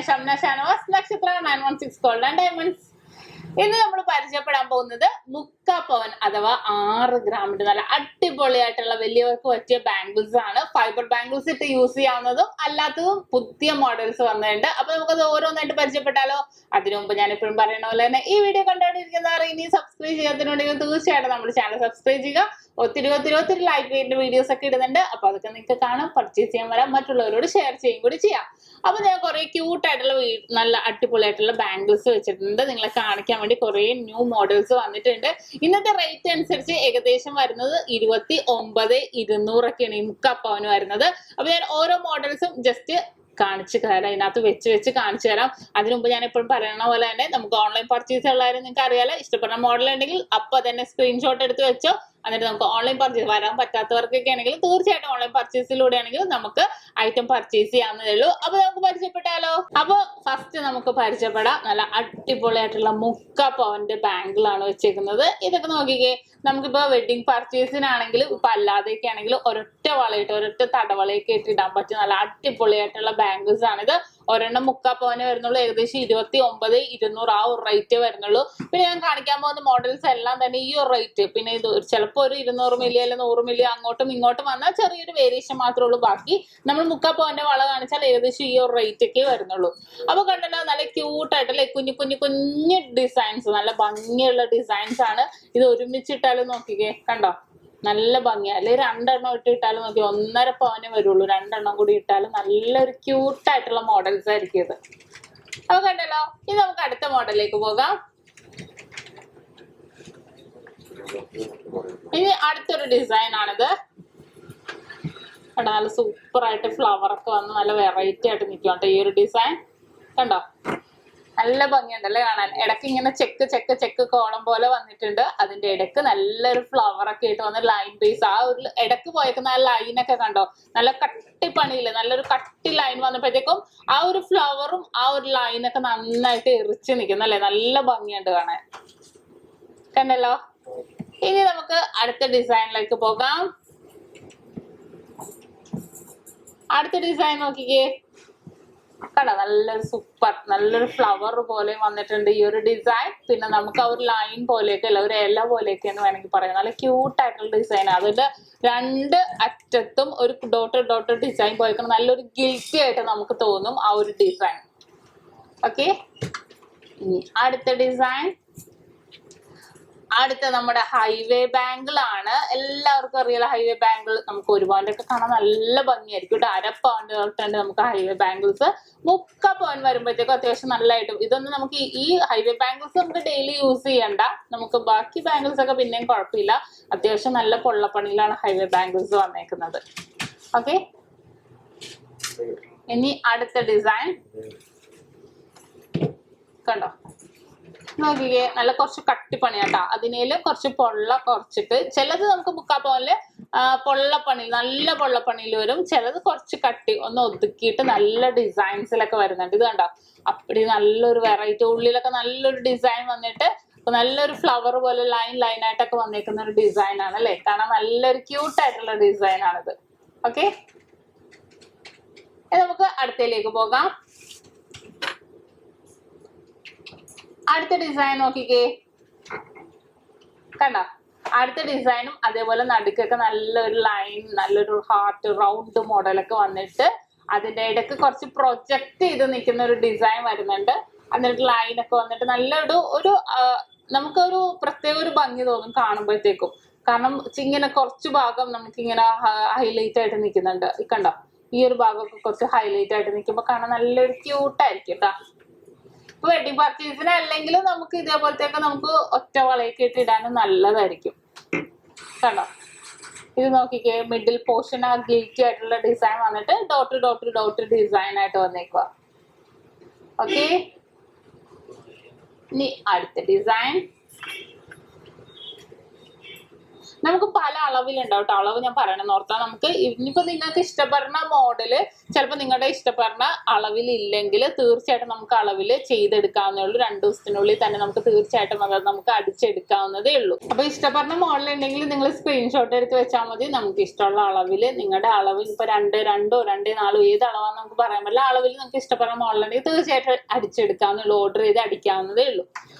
ഷംന ഷാനവാസ്, നക്ഷത്ര 916 gold and diamonds. ഇന്ന് നമ്മൾ പരിചയപ്പെടാൻ പോകുന്നത് 3/4 പവൻ അഥവാ 6 ഗ്രാമിന്റെ നല്ല അടിപൊളിയായിട്ടുള്ള വലിയവർക്ക് പറ്റിയ ബാംഗിൾസ് ആണ്. ഫൈബർ ബാംഗിൾസ് ഇട്ട് യൂസ് ചെയ്യാവുന്നതും അല്ലാത്തതും പുതിയ മോഡൽസ് വന്നിട്ടുണ്ട്. അപ്പൊ നമുക്കത് ഓരോന്നായിട്ട് പരിചയപ്പെട്ടാലോ? അതിനു മുമ്പ് ഞാൻ എപ്പോഴും പറയുന്ന പോലെ തന്നെ ഈ വീഡിയോ കണ്ടുകൊണ്ടിരിക്കുന്നവർ ഇനി സബ്സ്ക്രൈബ് ചെയ്യാത്തതിനുണ്ടെങ്കിൽ തീർച്ചയായിട്ടും നമ്മുടെ ചാനൽ സബ്സ്ക്രൈബ് ചെയ്യുക. ഒത്തിരി ലൈക്ക് ചെയ്യുന്ന വീഡിയോസ് ഒക്കെ ഇടുന്നുണ്ട്. അപ്പൊ അതൊക്കെ നിങ്ങൾക്ക് കാണാം, പർച്ചേസ് ചെയ്യാൻ വരാം, മറ്റുള്ളവരോട് ഷെയർ ചെയ്യും കൂടി ചെയ്യാം. അപ്പൊ ഞാൻ കുറെ ക്യൂട്ടായിട്ടുള്ള നല്ല അടിപൊളിയായിട്ടുള്ള ബാംഗിൾസ് വെച്ചിട്ടുണ്ട്. നിങ്ങളെ കാണിക്കാൻ വേണ്ടി കുറെ ന്യൂ മോഡൽസ് വന്നിട്ടുണ്ട്. ഇന്നത്തെ റേറ്റ് അനുസരിച്ച് ഏകദേശം വരുന്നത് 29,200 ഒക്കെയാണ് ഈ 3/4 പവന് വരുന്നത്. അപ്പൊ ഞാൻ ഓരോ മോഡൽസും ജസ്റ്റ് കാണിച്ചു തരാം, അതിനകത്ത് വെച്ച് കാണിച്ചു തരാം. അതിനു മുമ്പ് ഞാൻ എപ്പോഴും പറയുന്ന പോലെ തന്നെ നമുക്ക് ഓൺലൈൻ പർച്ചേസ് ഉള്ളവരും നിങ്ങൾക്ക് അറിയാലോ, ഇഷ്ടപ്പെടുന്ന മോഡൽ ഉണ്ടെങ്കിൽ അപ്പൊ തന്നെ സ്ക്രീൻഷോട്ട് എടുത്ത് വെച്ചോ. എന്നിട്ട് നമുക്ക് ഓൺലൈൻ പർച്ചേസ് വരാൻ പറ്റാത്തവർക്കൊക്കെ ആണെങ്കിൽ തീർച്ചയായിട്ടും ഓൺലൈൻ പർച്ചേസിലൂടെ ആണെങ്കിൽ നമുക്ക് ഐറ്റം പർച്ചേസ് ചെയ്യാവുന്നതേ ഉള്ളൂ. അപ്പൊ നമുക്ക് പരിചയപ്പെട്ടാലോ? അപ്പൊ ഫസ്റ്റ് നമുക്ക് പരിചയപ്പെടാം. നല്ല അടിപൊളിയായിട്ടുള്ള 3/4 പവന്റെ ബാംഗിളാണ് വെച്ചേക്കുന്നത്. ഇതൊക്കെ നോക്കിക്കേ, നമുക്കിപ്പോ വെഡിങ് പർച്ചേസിനാണെങ്കിലും ഇപ്പൊ അല്ലാതെയൊക്കെ ആണെങ്കിലും ഒരൊറ്റ വളയിട്ട് ഒരൊറ്റ തടവളയൊക്കെ ഇട്ട് ഇടാൻ പറ്റിയ നല്ല അടിപൊളിയായിട്ടുള്ള ബാംഗിൾസ് ആണിത്. ഒരെണ്ണം 3/4 പവന് വരുന്നുള്ളൂ. ഏകദേശം 29,200 ആ ഒരു റേറ്റ് വരുന്നുള്ളൂ. പിന്നെ ഞാൻ കാണിക്കാൻ പോകുന്ന മോഡൽസ് എല്ലാം തന്നെ ഈ ഒരു റേറ്റ്. പിന്നെ ഇത് ചിലപ്പോൾ ഒരു 200 മില്ലി അല്ലെങ്കിൽ 100 മില്ലി അങ്ങോട്ടും ഇങ്ങോട്ടും വന്നാൽ ചെറിയൊരു വേരിയേഷൻ മാത്രമേ ഉള്ളൂ. ബാക്കി നമ്മൾ 3/4 പവന്റെ വള കാണിച്ചാൽ ഏകദേശം ഈ ഒരു റേറ്റ് ഒക്കെ വരുന്നുള്ളൂ. അപ്പൊ കണ്ടല്ലോ, നല്ല ക്യൂട്ടായിട്ടല്ലേ, കുഞ്ഞു ഡിസൈൻസ്, നല്ല ഭംഗിയുള്ള ഡിസൈൻസ് ആണ്. ഇത് ഒരുമിച്ചിട്ടാലും നോക്കിക്കേ, കണ്ടോ നല്ല ഭംഗിയാ. അല്ലെങ്കിൽ 2 എണ്ണം ഇട്ടാലും നോക്കി 1.5 പവനെ വരുള്ളൂ. 2 എണ്ണം കൂടി ഇട്ടാലും നല്ലൊരു ക്യൂട്ടായിട്ടുള്ള മോഡൽസ് ആയിരിക്കും ഇത്. അപ്പൊ കണ്ടല്ലോ, ഇനി നമുക്ക് അടുത്ത മോഡലിലേക്ക് പോകാം. ഇനി അടുത്തൊരു ഡിസൈൻ ആണിത്. കണ്ടോ, നല്ല സൂപ്പർ ആയിട്ട് ഫ്ലവർ ഒക്കെ വന്ന് നല്ല വെറൈറ്റി ആയിട്ട് നിൽക്കും കേട്ടോ ഈ ഒരു ഡിസൈൻ. കണ്ടോ, നല്ല ഭംഗിയുണ്ടല്ലേ കാണാൻ. ഇടയ്ക്ക് ഇങ്ങനെ ചെക്ക് കോളം പോലെ വന്നിട്ടുണ്ട്. അതിന്റെ ഇടയ്ക്ക് നല്ലൊരു ഫ്ലവർ ഒക്കെ ആയിട്ട് വന്ന് ലൈൻ ബേസ്, ആ ഒരു ഇടയ്ക്ക് പോയേക്കുന്ന ആ ലൈനൊക്കെ കണ്ടോ, നല്ല കട്ടിപ്പണിയില്ലേ, നല്ലൊരു കട്ടി ലൈൻ വന്നപ്പോഴത്തേക്കും ആ ഒരു ഫ്ലവറും ആ ഒരു ലൈനൊക്കെ നന്നായിട്ട് എറിച്ച് നിൽക്കുന്നല്ലേ, നല്ല ഭംഗിയുണ്ട് കാണാൻ. കണ്ടല്ലോ, ഇനി നമുക്ക് അടുത്ത ഡിസൈനിലേക്ക് പോകാം. അടുത്ത ഡിസൈൻ നോക്കിക്കേ, കണ്ടോ നല്ലൊരു സൂപ്പർ, നല്ലൊരു ഫ്ലവർ പോലെ വന്നിട്ടുണ്ട് ഈ ഒരു ഡിസൈൻ. പിന്നെ നമുക്ക് ആ ഒരു ലൈൻ പോലെയൊക്കെ അല്ല, ഒരു ഇല പോലെയൊക്കെ എന്ന് വേണമെങ്കിൽ പറയാം. നല്ല ക്യൂട്ട് ആയിട്ടുള്ള ഡിസൈൻ. അതിന്റെ 2 അറ്റത്തും ഒരു ഡോട്ട് ഡിസൈൻ പോയിക്കണം. നല്ലൊരു ഗിൽറ്റി ആയിട്ട് നമുക്ക് തോന്നും ആ ഒരു ഡിസൈൻ. ഓക്കെ, ഇനി അടുത്ത ഡിസൈൻ. അടുത്ത നമ്മുടെ ഹൈവേ ബാംഗിൾ ആണ്. എല്ലാവർക്കും അറിയാലോ ഹൈവേ ബാംഗിൾ. നമുക്ക് 1 പവന്റെ കാണാൻ നല്ല ഭംഗിയായിരിക്കും. 1/2 പവന്റെ തൊട്ടുണ്ട് നമുക്ക് ഹൈവേ ബാംഗിൾസ്. 3/4 പവൻ വരുമ്പോഴത്തേക്കും അത്യാവശ്യം നല്ലതായിട്ടും. ഇതൊന്നും നമുക്ക് ഈ ഹൈവേ ബാംഗിൾസ് നമുക്ക് ഡെയിലി യൂസ് ചെയ്യണ്ട. നമുക്ക് ബാക്കി ബാംഗിൾസ് ഒക്കെ പിന്നെയും കുഴപ്പമില്ല. അത്യാവശ്യം നല്ല പൊള്ളപ്പണിയിലാണ് ഹൈവേ ബാംഗിൾസ് വന്നേക്കുന്നത്. ഓക്കെ, ഇനി അടുത്ത ഡിസൈൻ കണ്ടോ, നോക്കിക്കേ, നല്ല കുറച്ച് കട്ടിപ്പണിയാട്ടാ. അതിനേലും കുറച്ച് പൊള്ള കുറച്ചിട്ട്, ചിലത് നമുക്ക് 3/4 പവനില് പൊള്ളപ്പണി, നല്ല പൊള്ളപ്പണിയിൽ വരും. ചിലത് കുറച്ച് കട്ടി ഒന്ന് ഒതുക്കിയിട്ട് നല്ല ഡിസൈൻസിലൊക്കെ വരുന്നുണ്ട്. ഇത് കണ്ടോ, അപ്പടി നല്ലൊരു വെറൈറ്റി, ഉള്ളിലൊക്കെ നല്ലൊരു ഡിസൈൻ വന്നിട്ട് നല്ലൊരു ഫ്ലവർ പോലെ ലൈനായിട്ടൊക്കെ വന്നേക്കുന്ന ഒരു ഡിസൈൻ ആണ് അല്ലേ. കാണാൻ നല്ലൊരു ക്യൂട്ടായിട്ടുള്ള ഡിസൈൻ ആണിത്. ഓക്കെ, നമുക്ക് അടുത്തയിലേക്ക് പോകാം. അടുത്ത ഡിസൈൻ നോക്കിക്കേ, കണ്ടോ, അടുത്ത ഡിസൈനും അതേപോലെ നടുക്കൊക്കെ നല്ലൊരു ലൈൻ, നല്ലൊരു ഹാർട്ട് റൗണ്ട് മോഡലൊക്കെ വന്നിട്ട് അതിന്റെ ഇടയ്ക്ക് കുറച്ച് പ്രൊജക്ട് ചെയ്ത് നിൽക്കുന്ന ഒരു ഡിസൈൻ വരുന്നുണ്ട്. എന്നിട്ട് ലൈനൊക്കെ വന്നിട്ട് നല്ലൊരു നമുക്കൊരു പ്രത്യേക ഒരു ഭംഗി തോന്നും കാണുമ്പോഴത്തേക്കും. കാരണം ഇങ്ങനെ കുറച്ച് ഭാഗം നമുക്കിങ്ങനെ ഹൈലൈറ്റ് ആയിട്ട് നിൽക്കുന്നുണ്ട്. കണ്ടോ, ഈ ഒരു ഭാഗമൊക്കെ കുറച്ച് ഹൈലൈറ്റ് ആയിട്ട് നിൽക്കുമ്പോൾ കാണാൻ നല്ലൊരു ക്യൂട്ടായിരിക്കും കേട്ടോ. ഇപ്പൊ വെഡിങ് പർച്ചേസിന് അല്ലെങ്കിലും നമുക്ക് ഇതേപോലത്തെയൊക്കെ നമുക്ക് ഒറ്റ വളയൊക്കെ ഇട്ട് ഇടാനും നല്ലതായിരിക്കും. കണ്ടോ, ഇത് നോക്കിക്കേ, മിഡിൽ പോർഷൻ ആ ഗിൽറ്റി ആയിട്ടുള്ള ഡിസൈൻ വന്നിട്ട് ഡോട്ട് ഡിസൈൻ ആയിട്ട് വന്നേക്കുക. ഓക്കെ, ഇനി അടുത്ത ഡിസൈൻ. നമുക്ക് പല അളവിലുണ്ടാവും കേട്ടോ. അളവ് ഞാൻ പറയണമെന്ന് ഓർത്താൽ നമുക്ക് ഇനിയിപ്പോ നിങ്ങൾക്ക് ഇഷ്ടപ്പെടുന്ന മോഡല് ചിലപ്പോൾ നിങ്ങളുടെ ഇഷ്ടപ്പെടുന്ന അളവിലില്ലെങ്കിൽ തീർച്ചയായിട്ടും നമുക്ക് അളവിൽ ചെയ്തെടുക്കാവുന്നേ ഉള്ളൂ. 2 ദിവസത്തിനുള്ളിൽ തന്നെ നമുക്ക് തീർച്ചയായിട്ടും അത് നമുക്ക് അടിച്ചെടുക്കാവുന്നതേ ഉള്ളൂ. അപ്പൊ ഇഷ്ടപ്പെടുന്ന മോഡൽ ഉണ്ടെങ്കിൽ നിങ്ങൾ സ്ക്രീൻഷോട്ട് എടുത്ത് വെച്ചാൽ മതി. നമുക്ക് ഇഷ്ടമുള്ള അളവിൽ നിങ്ങളുടെ അളവ് ഇപ്പൊ 2, 2, 2, 4 ഏത് അളവാന്ന് നമുക്ക് പറയാൻ പറ്റില്ല. അളവിൽ നിങ്ങൾക്ക് ഇഷ്ടപ്പെടുന്ന മോഡൽ ഉണ്ടെങ്കിൽ തീർച്ചയായിട്ടും അടിച്ചെടുക്കാവുന്നേ ഉള്ളൂ. ഓർഡർ ചെയ്ത് അടിക്കാവുന്നതേ ഉള്ളൂ.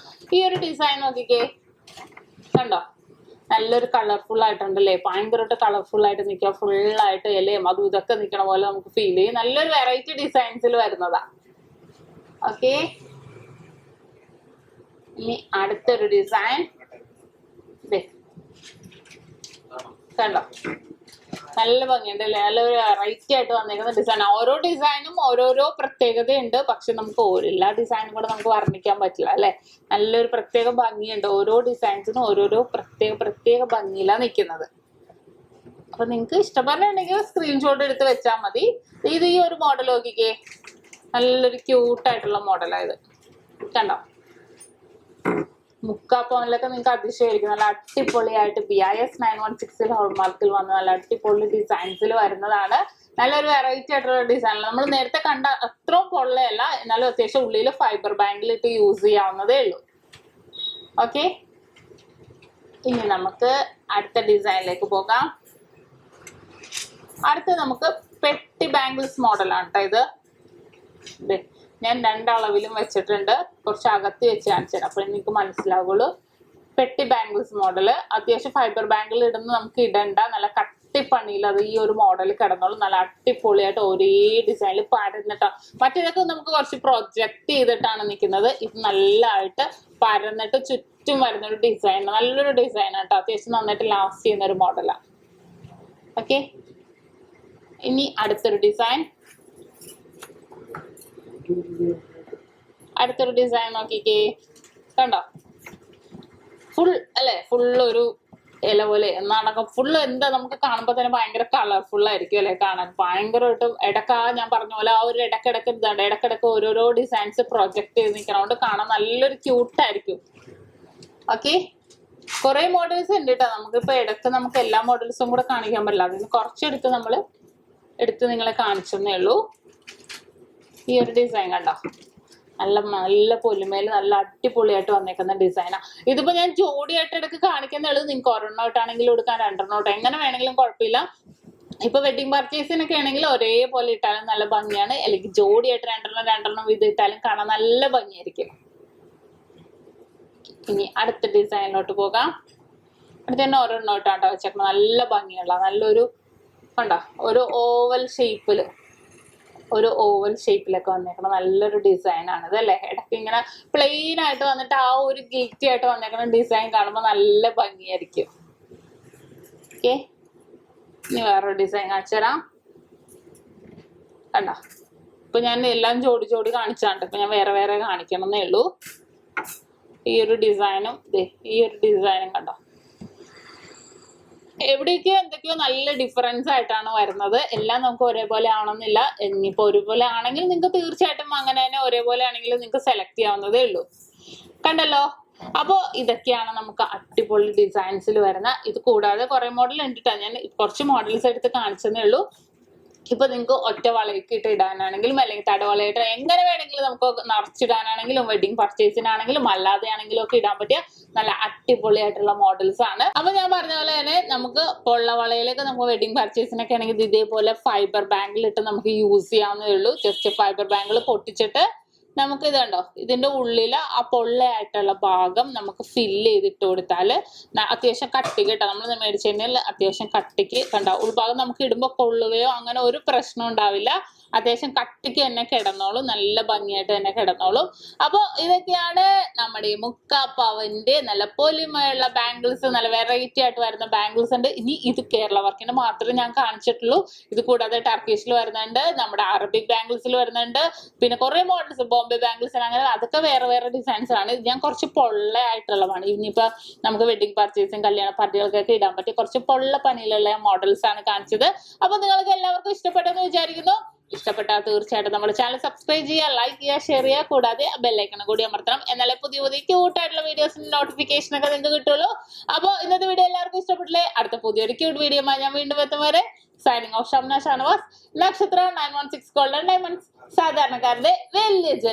ഈ ഒരു ഡിസൈൻ നോക്കിക്കേ, കണ്ടോ? നല്ലൊരു കളർഫുൾ ആയിട്ടുണ്ടല്ലേ, ഭയങ്കരമായിട്ട് കളർഫുൾ ആയിട്ട് നിൽക്കുക, ഫുള്ളായിട്ട് ഇലയും അതും ഇതൊക്കെ നിൽക്കണ പോലെ നമുക്ക് ഫീൽ ചെയ്യും. നല്ലൊരു വെറൈറ്റി ഡിസൈൻസിൽ വരുന്നതാ. ഓക്കെ, ഇനി അടുത്തൊരു ഡിസൈൻ കണ്ടോ, നല്ല ഭംഗിയുണ്ട് അല്ലേ, നല്ലൊരു വെറൈറ്റി ആയിട്ട് വന്നിരിക്കുന്ന ഡിസൈൻ. ഓരോ ഡിസൈനും ഓരോരോ പ്രത്യേകതയുണ്ട്, പക്ഷെ നമുക്ക് എല്ലാ ഡിസൈനും കൂടെ നമുക്ക് വർണ്ണിക്കാൻ പറ്റില്ല അല്ലെ. നല്ലൊരു പ്രത്യേക ഭംഗിയുണ്ട്, ഓരോ ഡിസൈൻസിനും ഓരോരോ പ്രത്യേക ഭംഗിയിലാണ് നിൽക്കുന്നത്. അപ്പൊ നിങ്ങൾക്ക് ഇഷ്ടപ്പെടുന്നുണ്ടെങ്കിൽ സ്ക്രീൻഷോട്ട് എടുത്ത് വെച്ചാൽ മതി. ഇത് ഈ ഒരു മോഡൽ നോക്കിക്കേ, നല്ലൊരു ക്യൂട്ടായിട്ടുള്ള മോഡലായത് കണ്ടോ. മുക്കാപ്പവനിലൊക്കെ നിങ്ങൾക്ക് അതിശയമായിരിക്കും. നല്ല അടിപൊളിയായിട്ട് BIS 916 ഹോൾമാർക്കിൽ വന്ന നല്ല അടിപൊളി ഡിസൈൻസിൽ വരുന്നതാണ്. നല്ലൊരു വെറൈറ്റി ആയിട്ടുള്ള ഡിസൈൻ. നമ്മൾ നേരത്തെ കണ്ട അത്രയും പൊള്ളയല്ല, എന്നാലും അത്യാവശ്യം ഉള്ളിൽ ഫൈബർ ബാങ്കിലിട്ട് യൂസ് ചെയ്യാവുന്നതേ ഉള്ളൂ. ഓക്കെ, ഇനി നമുക്ക് അടുത്ത ഡിസൈനിലേക്ക് പോകാം. അടുത്ത നമുക്ക് പെട്ടി ബാംഗിൾസ് മോഡലാണ് കേട്ടോ. ഇത് ഞാൻ 2 അളവിലും വെച്ചിട്ടുണ്ട്, കുറച്ച് അകത്തി വെച്ച് കാണിച്ചു അപ്പോൾ നിങ്ങൾക്ക് മനസ്സിലാവുള്ളൂ. പെട്ടി ബാംഗിൾസ് മോഡല് അത്യാവശ്യം ഫൈബർ ബാംഗിൾ ഇടുന്ന നമുക്ക് ഇടണ്ട, നല്ല കട്ടിപ്പണിയിൽ അത് ഈ ഒരു മോഡൽ കിടന്നോളും. നല്ല അടിപൊളിയായിട്ട് ഒരേ ഡിസൈനിൽ പരന്നിട്ടോ. മറ്റേതൊക്കെ നമുക്ക് കുറച്ച് പ്രൊജക്ട് ചെയ്തിട്ടാണ് നിൽക്കുന്നത്. ഇത് നല്ലതായിട്ട് പരന്നിട്ട് ചുറ്റും വരുന്നൊരു ഡിസൈൻ, നല്ലൊരു ഡിസൈൻ ആട്ടോ. അത്യാവശ്യം നന്നായിട്ട് ലാസ്റ്റ് ചെയ്യുന്ന ഒരു മോഡലാണ്. ഓക്കെ, ഇനി അടുത്തൊരു ഡിസൈൻ നോക്കിക്കേ, കണ്ടോ. ഫുൾ അല്ലെ, ഫുള്ളൊരു ഇല പോലെ എന്നാണ് ഫുള്ള്. എന്താ നമുക്ക് കാണുമ്പോൾ തന്നെ ഭയങ്കര കളർഫുൾ ആയിരിക്കും അല്ലെ കാണാൻ. ഭയങ്കരമായിട്ടും ഞാൻ പറഞ്ഞ പോലെ ആ ഒരു ഇടക്കിടക്ക് ഇതാണ്, ഇടക്കിടക്ക് ഓരോരോ ഡിസൈൻസ് പ്രൊജക്ട് ചെയ്ത് നിൽക്കണോണ്ട് കാണാൻ നല്ലൊരു ക്യൂട്ടായിരിക്കും. ഓക്കെ, കുറെ മോഡൽസ് ഉണ്ട് കേട്ടോ. നമുക്കിപ്പോ ഇടക്ക് നമുക്ക് എല്ലാ മോഡൽസും കൂടെ കാണിക്കാൻ പറ്റില്ല, അതിന് കുറച്ചെടുത്ത് നമ്മൾ നിങ്ങളെ കാണിച്ചെന്നേ ഉള്ളൂ. ഈ ഒരു ഡിസൈൻ കണ്ടോ, നല്ല പൊലിമേല് നല്ല അടിപൊളിയായിട്ട് വന്നേക്കുന്ന ഡിസൈനാ. ഇതിപ്പോ ഞാൻ ജോഡിയായിട്ട് ഇടയ്ക്ക് കാണിക്കുന്നേ. നിങ്ങൾക്ക് ഒരെണ്ണോട്ടാണെങ്കിലും എടുക്കാൻ, 2 എങ്ങനെ വേണമെങ്കിലും കുഴപ്പമില്ല. ഇപ്പൊ വെഡിങ് പർച്ചേസിനൊക്കെ ആണെങ്കിൽ ഒരേപോലെ ഇട്ടാലും നല്ല ഭംഗിയാണ്, അല്ലെങ്കിൽ ജോഡിയായിട്ട് 2 വീതം ഇട്ടാലും കാണാൻ നല്ല ഭംഗിയായിരിക്കും. ഇനി അടുത്ത ഡിസൈനിലോട്ട് പോകാം. അടുത്ത തന്നെ ഒരെണ്ണോട്ടാട്ടോ വെച്ചേക്കണം, നല്ല ഭംഗിയുള്ള നല്ലൊരു കണ്ടോ, ഒരു ഓവൽ ഷേപ്പിലൊക്കെ വന്നേക്കണം നല്ലൊരു ഡിസൈൻ ആണ് ഇതല്ലേ. ഇടയ്ക്ക് ഇങ്ങനെ പ്ലെയിൻ ആയിട്ട് വന്നിട്ട് ആ ഒരു ഗിൽറ്റി ആയിട്ട് വന്നേക്കുന്ന ഡിസൈൻ കാണുമ്പോൾ നല്ല ഭംഗിയായിരിക്കും. ഓക്കെ, ഇനി വേറൊരു ഡിസൈൻ കാണിച്ചു തരാം. കണ്ടോ, ഇപ്പൊ ഞാൻ എല്ലാം ജോഡി കാണിച്ചാണ്ട് ഇപ്പൊ ഞാൻ വേറെ കാണിക്കണമെന്നേ ഉള്ളൂ. ഈ ഒരു ഡിസൈനും കണ്ടോ, എവിടേക്കോ എന്തൊക്കെയോ നല്ല ഡിഫറൻസ് ആയിട്ടാണ് വരുന്നത്. എല്ലാം നമുക്ക് ഒരേപോലെ ആവണമെന്നില്ല. ഇനിയിപ്പോ ഒരുപോലെ ആണെങ്കിൽ നിങ്ങൾക്ക് തീർച്ചയായിട്ടും അങ്ങനെ തന്നെ ഒരേപോലെ ആണെങ്കിൽ നിങ്ങൾക്ക് സെലക്ട് ചെയ്യാവുന്നതേ ഉള്ളൂ. കണ്ടല്ലോ, അപ്പോൾ ഇതൊക്കെയാണ് നമുക്ക് അടിപൊളി ഡിസൈൻസിൽ വരുന്ന. ഇത് കൂടാതെ കുറെ മോഡൽ ഉണ്ട് കേട്ടോ. ഞാൻ കുറച്ച് മോഡൽസ് എടുത്ത് കാണിച്ചതേ ഉള്ളൂ. ഇപ്പൊ നിങ്ങൾക്ക് ഒറ്റ വളയൊക്കെ ഇട്ട് ഇടാനാണെങ്കിലും അല്ലെങ്കിൽ തടവളയിട്ട് എങ്ങനെ വേണമെങ്കിലും നമുക്ക് നിറച്ചിടാനാണെങ്കിലും വെഡിങ് പർച്ചേസിനാണെങ്കിലും അല്ലാതെ ആണെങ്കിലും ഒക്കെ ഇടാൻ പറ്റിയ നല്ല അടിപൊളിയായിട്ടുള്ള മോഡൽസ് ആണ്. അപ്പൊ ഞാൻ പറഞ്ഞ പോലെ തന്നെ നമുക്ക് പൊള്ളവളയിലേക്ക് നമുക്ക് വെഡിങ് പർച്ചേസിനൊക്കെ ആണെങ്കിൽ ഇതേപോലെ ഫൈബർ ബാങ്കിലിട്ട് നമുക്ക് യൂസ് ചെയ്യാവുന്നതേ ഉള്ളൂ. ജസ്റ്റ് ഫൈബർ ബാങ്കിൽ പൊട്ടിച്ചിട്ട് നമുക്ക് ഇത് കണ്ടോ, ഇതിന്റെ ഉള്ളില് ആ പൊള്ളയായിട്ടുള്ള ഭാഗം നമുക്ക് ഫില്ല് ചെയ്തിട്ട് കൊടുത്താൽ അത്യാവശ്യം കട്ടി കേട്ടോ. നമ്മൾ മേടിച്ചു കഴിഞ്ഞാൽ അത്യാവശ്യം കട്ടിക്ക് കണ്ടോ, ഉൾഭാഗം നമുക്ക് ഇടുമ്പോൾ കൊള്ളുകയോ അങ്ങനെ ഒരു പ്രശ്നം ഉണ്ടാവില്ല. അത്യാവശ്യം കട്ടിക്ക് തന്നെ കിടന്നോളും, നല്ല ഭംഗിയായിട്ട് തന്നെ കിടന്നോളും. അപ്പോൾ ഇതൊക്കെയാണ് നമ്മുടെ മുക്കാപ്പവന്റെ നല്ല പൊലിമയുള്ള ബാംഗിൾസ്. നല്ല വെറൈറ്റി ആയിട്ട് വരുന്ന ബാംഗിൾസ് ഉണ്ട്. ഇനി ഇത് കേരള വർക്കിന് മാത്രമേ ഞാൻ കാണിച്ചിട്ടുള്ളൂ. ഇത് കൂടാതെ ടർക്കിഷിൽ വരുന്നുണ്ട്, നമ്മുടെ അറബിക് ബാംഗിൾസിൽ വരുന്നുണ്ട്, പിന്നെ കുറെ മോഡൽസ് ബോംബെ ബാംഗിൾസ് അങ്ങനെ അതൊക്കെ വേറെ ഡിസൈൻസ് ആണ്. ഇത് ഞാൻ കുറച്ച് പൊള്ളയായിട്ടുള്ളതാണ്. ഇനിയിപ്പോ നമുക്ക് വെഡിങ് പർച്ചേസും കല്യാണ പാർട്ടികൾക്കൊക്കെ ഇടാൻ പറ്റിയ കുറച്ച് പൊള്ള പണിയിലുള്ള മോഡൽസ് ആണ് കാണിച്ചത്. അപ്പൊ നിങ്ങൾക്ക് എല്ലാവർക്കും ഇഷ്ടപ്പെട്ടെന്ന് വിചാരിക്കുന്നു. ഇഷ്ടപ്പെട്ടാൽ തീർച്ചയായിട്ടും നമ്മുടെ ചാനൽ സബ്സ്ക്രൈബ് ചെയ്യുക, ലൈക്ക് ചെയ്യുക, ഷെയർ ചെയ്യുക, കൂടാതെ ബെല്ലൈക്കൺ കൂടി അമർത്തണം. എന്നാലേ പുതിയ പുതിയ ക്യൂട്ട് ആയിട്ടുള്ള വീഡിയോസിന്റെ നോട്ടിഫിക്കേഷൻ ഒക്കെ നിങ്ങൾക്ക് കിട്ടുള്ളൂ. അപ്പോൾ ഇന്നത്തെ വീഡിയോ എല്ലാവർക്കും ഇഷ്ടപ്പെട്ടില്ലേ? അടുത്ത പുതിയൊരു ക്യൂട്ട് വീഡിയോ ഞാൻ വീണ്ടും എത്തും വരെ സൈനിങ് ഓഫ് ഷംന ഷാനവാസ്. നക്ഷത്ര 916 ഗോൾഡൻ ഡയമണ്ട്സ്, സാധാരണക്കാരുടെ വലിയ